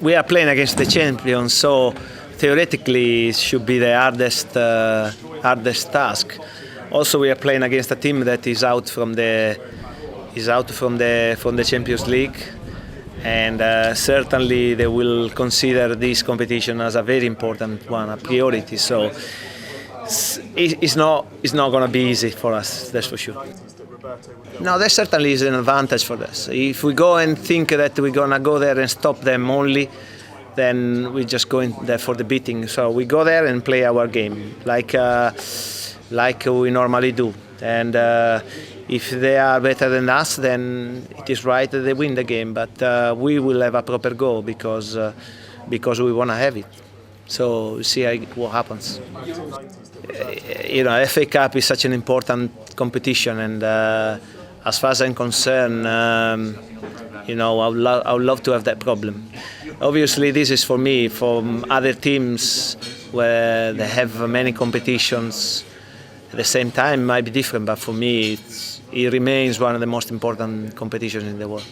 we are playing against the champions, so theoretically it should be the hardest task. Also, we are playing against a team that is out from the Champions League, and certainly they will consider this competition as a very important one, a priority. So it's not going to be easy for us, that's for sure. No, that certainly is an advantage for us. If we go and think that we're going to go there and stop them only, then we're just going there for the beating. So we go there and play our game like we normally do. And if they are better than us, then it is right that they win the game. But we will have a proper goal because we want to have it. So we'll see what happens. FA Cup is such an important competition, and as far as I'm concerned, I would love to have that problem. Obviously, this is for me. For other teams where they have many competitions at the same time, might be different. But for me, it remains one of the most important competitions in the world.